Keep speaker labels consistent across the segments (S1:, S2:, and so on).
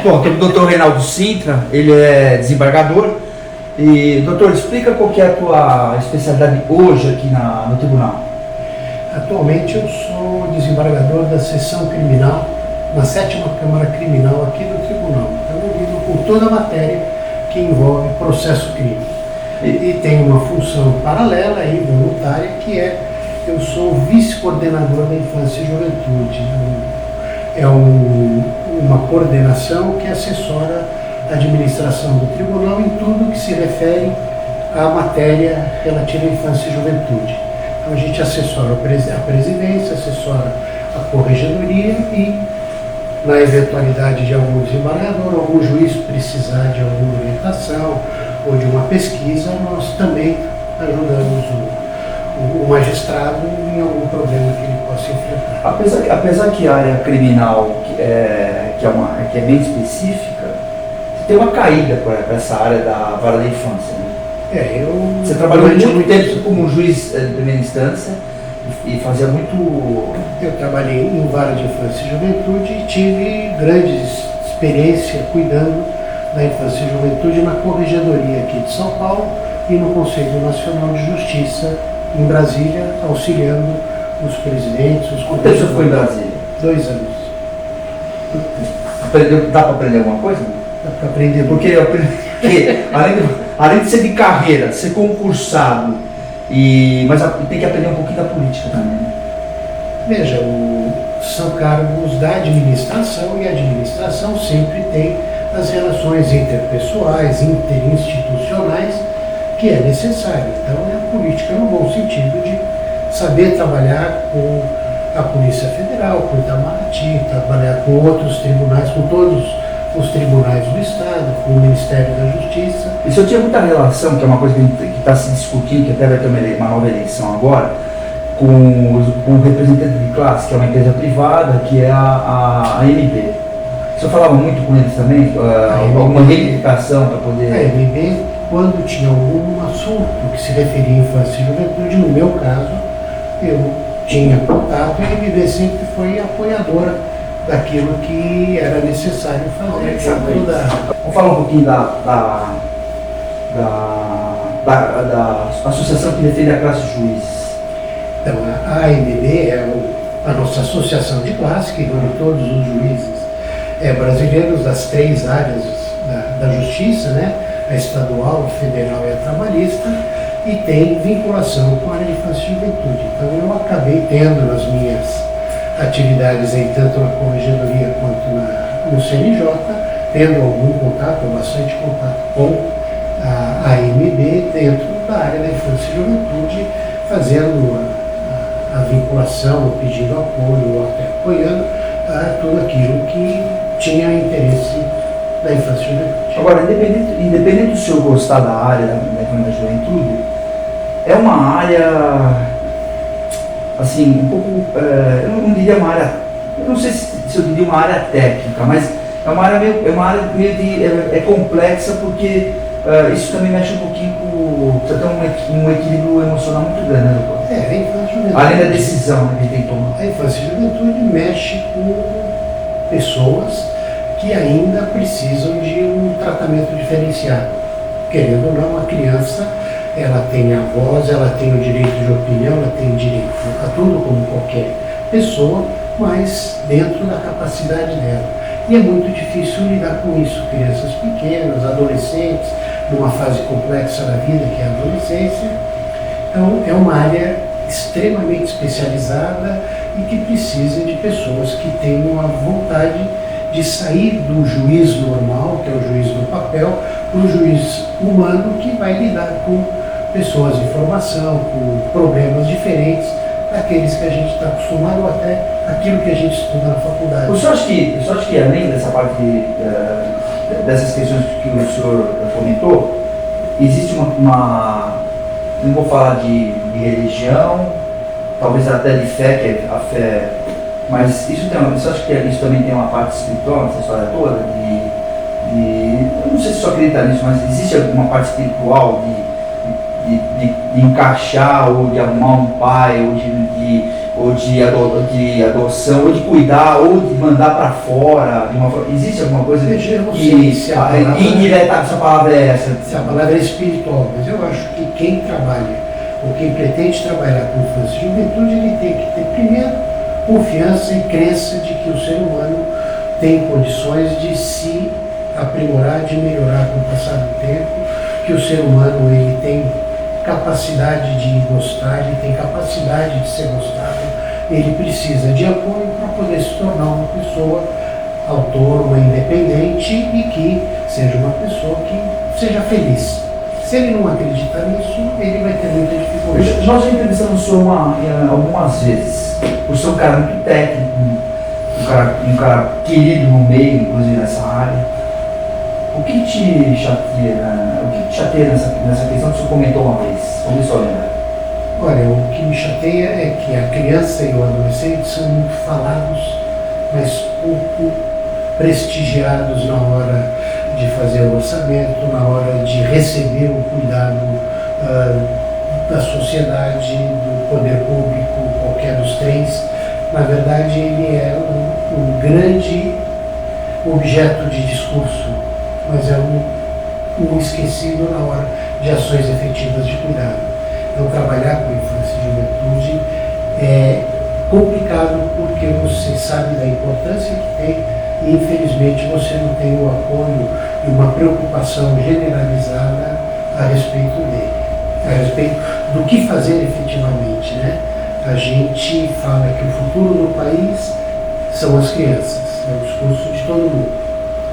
S1: Bom, tem o doutor Reinaldo Sintra, ele é desembargador. E, doutor, explica qual que é a tua especialidade hoje aqui no tribunal.
S2: Atualmente eu sou desembargador da seção criminal, na 7ª Câmara Criminal aqui do tribunal. Então eu lido por toda a matéria que envolve processo crime. E tenho uma função paralela e voluntária, que é, eu sou vice-coordenador da Infância e Juventude. É uma coordenação que assessora a administração do tribunal em tudo que se refere à matéria relativa à infância e juventude. Então a gente assessora a presidência, assessora a corregedoria e, na eventualidade de algum desembargador, algum juiz precisar de alguma orientação ou de uma pesquisa, nós também ajudamos o magistrado em algum problema que ele possa enfrentar.
S1: Apesar que a área criminal que é bem específica, tem uma caída para essa área da vara da infância, né? Você trabalhou muito tempo como juiz de primeira instância e fazia muito...
S2: Eu trabalhei em vara de infância e juventude e tive grande experiência cuidando da infância e juventude na corregedoria aqui de São Paulo e no Conselho Nacional de Justiça em Brasília, auxiliando os presidentes, os
S1: Quanto tempo você ficou em Brasília?
S2: 2 anos.
S1: Dá para aprender alguma coisa?
S2: Dá para aprender.
S1: Porque além de ser de carreira, ser concursado, mas tem que aprender um pouquinho da política também, né?
S2: Veja, são cargos da administração e a administração sempre tem as relações interpessoais, interinstitucionais, que é necessário. Então é a política no bom sentido de saber trabalhar com a Polícia Federal, com o Itamaraty, trabalhar com outros tribunais, com todos os tribunais do Estado, com o Ministério da Justiça.
S1: Isso eu tinha muita relação, que é uma coisa que está se discutindo, que até vai ter uma nova eleição agora, com o representante de classe, que é uma empresa privada, que é a AMB. Você falava muito com eles também? Alguma reivindicação para poder...
S2: A AMB, quando tinha algum assunto que se referia à infância e juventude, no meu caso, eu tinha contato e a AMB sempre foi apoiadora daquilo que era necessário fazer.
S1: Vamos falar um pouquinho da associação que defende a classe juiz.
S2: Então, a AMB é a nossa associação de classe, que reúne todos os juízes brasileiros das 3 áreas da justiça, né? A estadual, a federal e a trabalhista, e tem vinculação com a área de infância e juventude. Então eu acabei tendo nas minhas atividades aí, tanto na corregedoria quanto no CNJ, tendo algum contato, bastante contato com a AMB dentro da área da infância e juventude, fazendo a vinculação, pedindo apoio ou até apoiando tudo aquilo que tinha interesse da infância e juventude.
S1: Agora, independente do senhor gostar da área da juventude, é uma área, assim, um pouco, eu não diria uma área, eu não sei se eu diria uma área técnica, mas é uma área meio de complexa, porque isso também mexe um pouquinho com, você tem um equilíbrio emocional muito grande, né, doutor?
S2: A infância e juventude.
S1: Além da decisão, né, que tem que tomar.
S2: A infância e juventude mexe com pessoas que ainda precisam de um tratamento diferenciado. Querendo ou não, a criança, ela tem a voz, ela tem o direito de opinião, ela tem direito a tudo como qualquer pessoa, mas dentro da capacidade dela. E é muito difícil lidar com isso. Crianças pequenas, adolescentes, numa fase complexa da vida, que é a adolescência. Então, é uma área extremamente especializada e que precisa de pessoas que tenham a vontade de sair do juiz normal, que é o juiz do papel, para o juiz humano que vai lidar com pessoas em formação, com problemas diferentes daqueles que a gente está acostumado ou até aquilo que a gente estuda na faculdade.
S1: O senhor acha que além dessa parte, dessas questões que o senhor comentou, existe não vou falar de religião, talvez até de fé, que é a fé, mas você acha que isso também tem uma parte espiritual nessa história toda? Eu não sei se o senhor acredita nisso, mas existe alguma parte espiritual de encaixar ou de arrumar um pai ou ou de adoção, ou de cuidar, ou de mandar para fora, existe alguma coisa indireta, essa palavra é essa?
S2: Se a palavra é espiritual, mas eu acho que quem trabalha, ou quem pretende trabalhar com infância e juventude, ele tem que ter primeiro confiança e crença de que o ser humano tem condições de se aprimorar, de melhorar com o passar do tempo, que o ser humano ele tem capacidade de gostar, ele tem capacidade de ser gostado, ele precisa de apoio para poder se tornar uma pessoa autônoma, independente e que seja uma pessoa que seja feliz. Se ele não acreditar nisso, ele vai ter muita dificuldade.
S1: Nós já entrevistamos o senhor algumas vezes, por ser um cara muito técnico, um cara querido no meio, inclusive nessa área. O que te chateia nessa questão que o senhor comentou uma vez? Vamos ver só lembrar.
S2: Olha, o que me chateia é que a criança e o adolescente são muito falados, mas pouco prestigiados na hora de fazer o orçamento, na hora de receber o cuidado da sociedade, do poder público, qualquer dos três. Na verdade, ele é um grande objeto de discurso, mas é um esquecido na hora de ações efetivas de cuidado. Então, trabalhar com infância e juventude é complicado porque você sabe da importância que tem e, infelizmente, você não tem o apoio e uma preocupação generalizada a respeito dele, a respeito do que fazer efetivamente, né? A gente fala que o futuro do país são as crianças, é o discurso de todo mundo,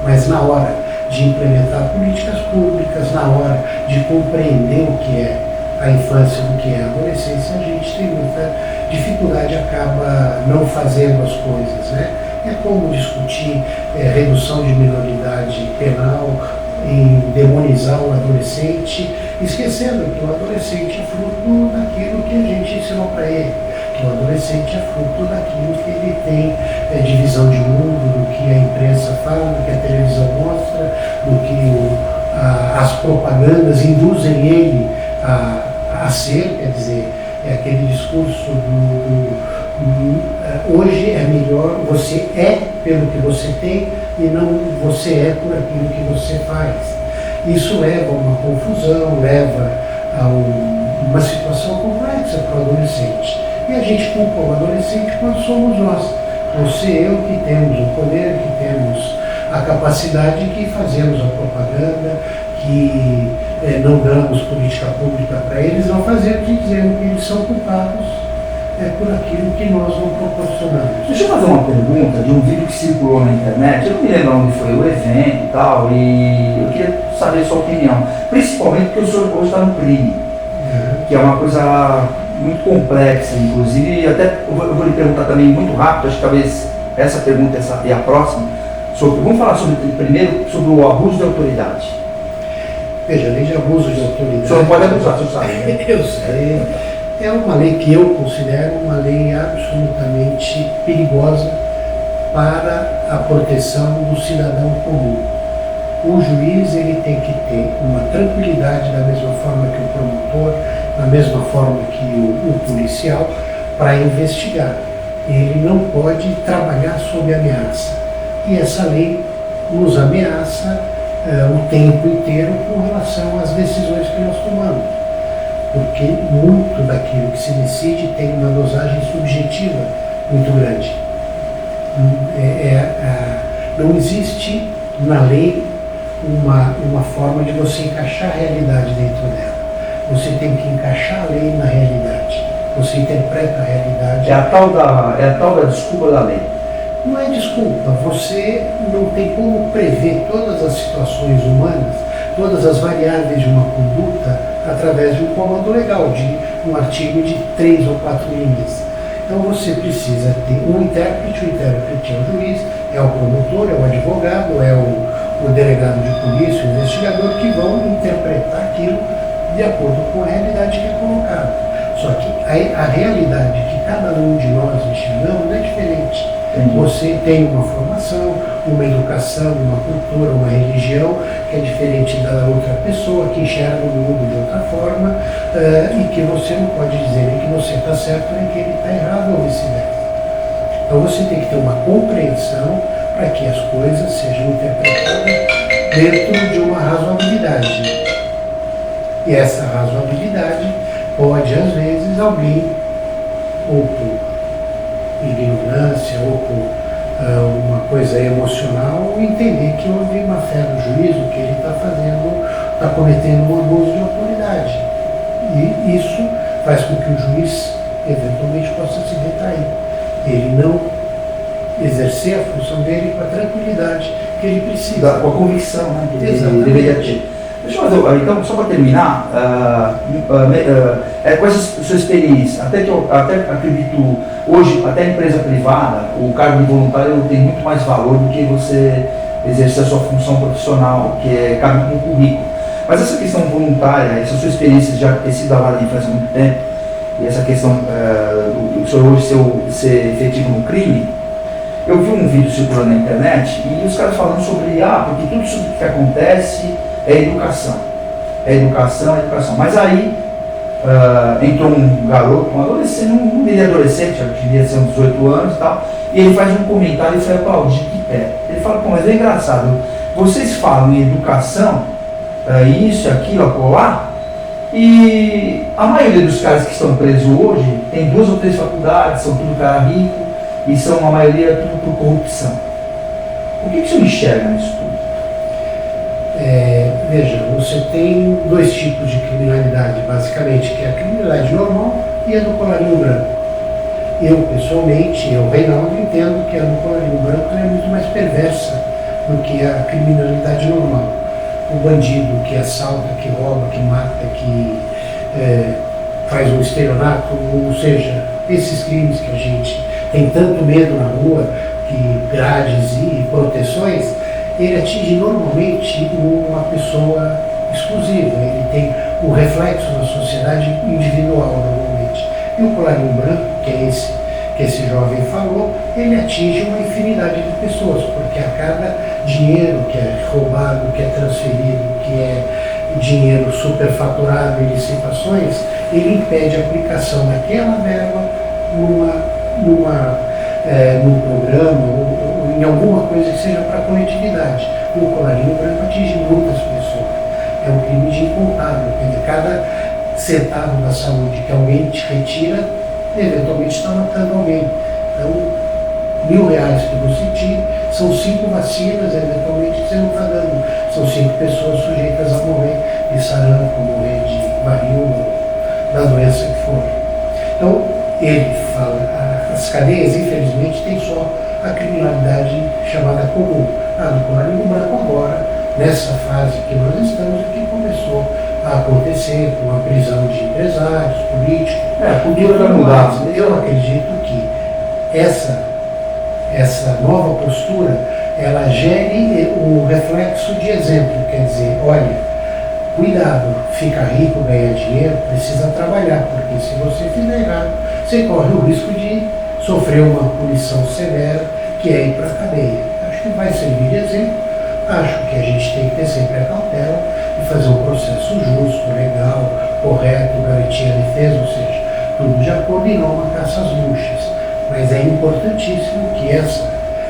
S2: mas na hora de implementar políticas públicas, na hora de compreender o que é a infância, o que é a adolescência, a gente tem muita dificuldade, acaba não fazendo as coisas, né? É como discutir redução de minoridade penal, em demonizar o adolescente, esquecendo que o adolescente é fruto daquilo que a gente ensinou para ele, que o adolescente é fruto daquilo que ele tem de visão de mundo, do que a imprensa fala, do que a televisão mostra, do que as propagandas induzem ele a ser, quer dizer, é aquele discurso hoje é melhor, você é pelo que você tem e não você é por aquilo que você faz. Isso leva a uma confusão, leva a uma situação complexa para o adolescente. E a gente culpa o adolescente quando somos nós. Você e eu que temos o poder, que temos a capacidade, que fazemos a propaganda, que não damos política pública para eles, não fazemos e dizemos que eles são culpados por aquilo que nós não proporcionamos.
S1: Deixa eu fazer uma pergunta de um vídeo que circulou na internet, eu não me lembro onde foi o evento e tal, e eu queria saber a sua opinião, principalmente porque o senhor hoje está no crime, que é uma coisa muito complexa, inclusive, até eu vou lhe perguntar também muito rápido, acho que talvez essa pergunta é a próxima, vamos falar primeiro sobre o abuso de autoridade.
S2: Veja, a lei de abuso de autoridade...
S1: O senhor não pode abusar, o senhor sabe, né?
S2: Eu sei. É uma lei que eu considero uma lei absolutamente perigosa para a proteção do cidadão comum. O juiz ele tem que ter uma tranquilidade da mesma forma que o promotor, da mesma forma que o policial, para investigar. Ele não pode trabalhar sob ameaça. E essa lei nos ameaça o tempo inteiro com relação às decisões que nós tomamos. Porque muito daquilo que se decide tem uma dosagem subjetiva muito grande. Não existe na lei uma forma de você encaixar a realidade dentro dela. Você tem que encaixar a lei na realidade. Você interpreta a realidade.
S1: É a tal da desculpa da lei.
S2: Não é desculpa. Você não tem como prever todas as situações humanas, todas as variáveis de uma conduta através de um comando legal, de um artigo de 3 ou 4 linhas. Então você precisa ter um intérprete, o intérprete é o juiz, é o promotor, é o advogado, é o delegado de polícia, o investigador, que vão interpretar aquilo de acordo com a realidade que é colocada. Só que a realidade que cada um de nós enxergamos é diferente.
S1: Entendi.
S2: Você tem uma formação, uma educação, uma cultura, uma religião que é diferente da outra pessoa, que enxerga o mundo de outra forma, e que você não pode dizer nem que você está certo nem que ele está errado ou vice-versa. Então você tem que ter uma compreensão para que as coisas sejam interpretadas dentro de uma razoabilidade. E essa razoabilidade pode, às vezes, alguém, ou por ignorância, ou por uma coisa emocional, entender que houve uma fé no juízo, que ele está está cometendo um abuso de autoridade. E isso faz com que o juiz, eventualmente, possa se retrair. Ele não exercer a função dele com a tranquilidade que ele precisa.
S1: Com a convicção, né, que ele
S2: Exatamente.
S1: deveria ter. Deixa eu fazer, então, só para terminar, com essa sua experiência, até acredito, hoje, até a empresa privada, o cargo de voluntário tem muito mais valor do que você exercer a sua função profissional, que cabe no currículo. Mas essa questão voluntária, essa sua experiência de já ter sido da vara de infância há muito tempo, e essa questão do senhor hoje ser efetivo no crime, eu vi um vídeo circulando na internet e os caras falando sobre, porque tudo isso que acontece é educação. É educação, é educação. Mas aí entrou um garoto, um adolescente, não diria adolescente, já devia ser uns 18 anos e tal, e ele faz um comentário e foi aplaudir de pé. Ele fala, mas é engraçado, vocês falam em educação, isso, aquilo, acolá, e a maioria dos caras que estão presos hoje tem 2 ou 3 faculdades, são tudo cara rico, e são a maioria tudo por corrupção. O que você enxerga nisso tudo?
S2: Veja, você tem 2 tipos de criminalidade, basicamente, que é a criminalidade normal e a do colarinho branco. Eu, pessoalmente, Reinaldo, entendo que a do colarinho branco é muito mais perversa do que a criminalidade normal. O bandido que assalta, que rouba, que mata, que faz um estelionato, ou seja, esses crimes que a gente tem tanto medo na rua, que grades e proteções, ele atinge normalmente uma pessoa exclusiva, ele tem um reflexo na sociedade individual normalmente. E o colarinho branco, que é esse que esse jovem falou, ele atinge uma infinidade de pessoas, porque a cada dinheiro que é roubado, que é transferido, que é dinheiro superfaturado em licitações, ele impede a aplicação daquela verba num programa ou em alguma coisa que seja para a coletividade. O colarinho branco atinge muitas pessoas. É um crime de incontável. Cada centavo da saúde que alguém te retira, eventualmente está matando alguém. Então, R$1.000 que você tira, são 5 vacinas, eventualmente, que você não está dando. São 5 pessoas sujeitas a morrer de sarampo, morrer de varíola, da doença que for. Então, ele fala, as cadeias, infelizmente, têm só a criminalidade chamada comum. A do colarinho branco agora, nessa fase que nós estamos, é que começou a acontecer com a prisão de empresários, políticos.
S1: A cultura vai mudar.
S2: Eu acredito que essa nova postura, ela gere um reflexo de exemplo, quer dizer, olha, cuidado, ficar rico, ganhar dinheiro, precisa trabalhar, porque se você fizer errado, você corre o risco de sofrer uma punição severa, que é ir para a cadeia. Acho que vai servir de exemplo, acho que a gente tem que ter sempre a cautela e fazer um processo justo, legal, correto, garantir a defesa, ou seja, tudo de acordo e não uma caça às bruxas. Mas é importantíssimo que essa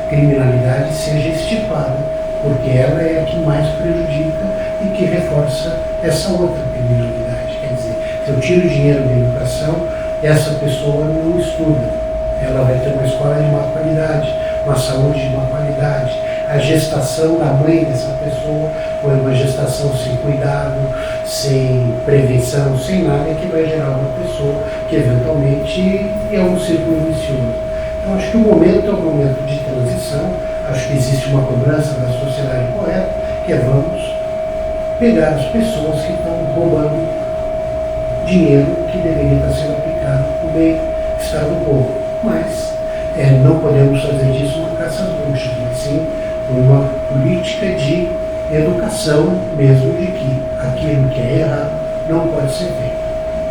S2: criminalidade seja extirpada, porque ela é a que mais prejudica e que reforça essa outra criminalidade. Quer dizer, se eu tiro dinheiro da educação, essa pessoa não estuda. Ela vai ter uma escola de má qualidade, uma saúde de má qualidade. A gestação da mãe dessa pessoa foi uma gestação sem cuidado, sem prevenção, sem nada, que vai gerar uma pessoa que eventualmente é um círculo vicioso. Então acho que o momento é um momento de transição, acho que existe uma cobrança da sociedade correta, que é vamos pegar as pessoas que estão roubando dinheiro que deveria estar sendo aplicado para o bem-estar do povo. Mas não podemos fazer disso uma caça às bruxas, mas sim uma política de educação mesmo de que aquilo que é errado não pode ser feito.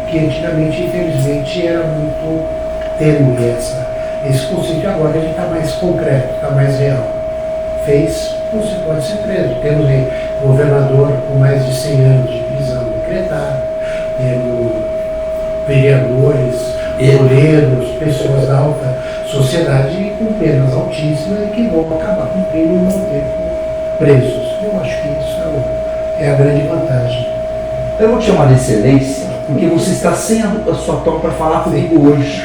S2: que antigamente, infelizmente, era muito tênue esse conceito. Agora ele está mais concreto, está mais real. Fez, você pode ser preso. Temos aí governador com mais de 100 anos de prisão decretado, temos vereadores, goleiros, pessoas da alta sociedade com penas altíssimas e que vão acabar cumprindo um bom tempo presos. Eu acho que isso é a grande vantagem.
S1: Eu vou te chamar de excelência, porque você está sem a sua toca para falar comigo hoje.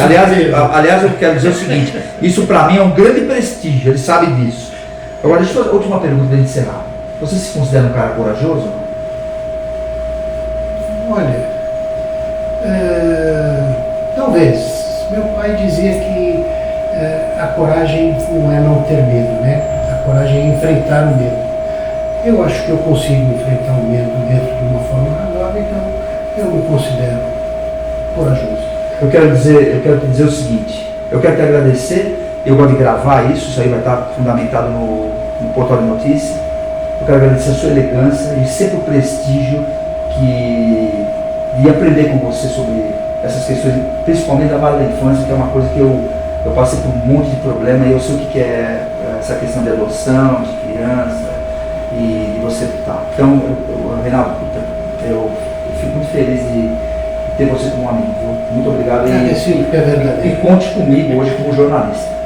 S1: Aliás, eu quero dizer o seguinte, isso para mim é um grande prestígio, ele sabe disso. Agora, deixa eu fazer a última pergunta para encerrar. Você se considera um cara corajoso?
S2: Olha, talvez. Meu pai dizia que a coragem não é não ter medo, né? A coragem é enfrentar o medo. Eu acho que eu consigo enfrentar o medo dentro de uma forma razoável, então eu me considero corajoso.
S1: Eu quero te dizer o seguinte, eu quero te agradecer, eu gosto de gravar isso aí vai estar fundamentado no portal de notícias. Eu quero agradecer a sua elegância e sempre o prestígio de aprender com você sobre essas questões, principalmente da vara da infância, que é uma coisa que eu passei por um monte de problema e eu sei o que é essa questão de adoção, de criança e de você tá. Então, Reinaldo, eu fico muito feliz de ter você como amigo, viu? Muito obrigado
S2: É verdade.
S1: e conte comigo hoje como jornalista.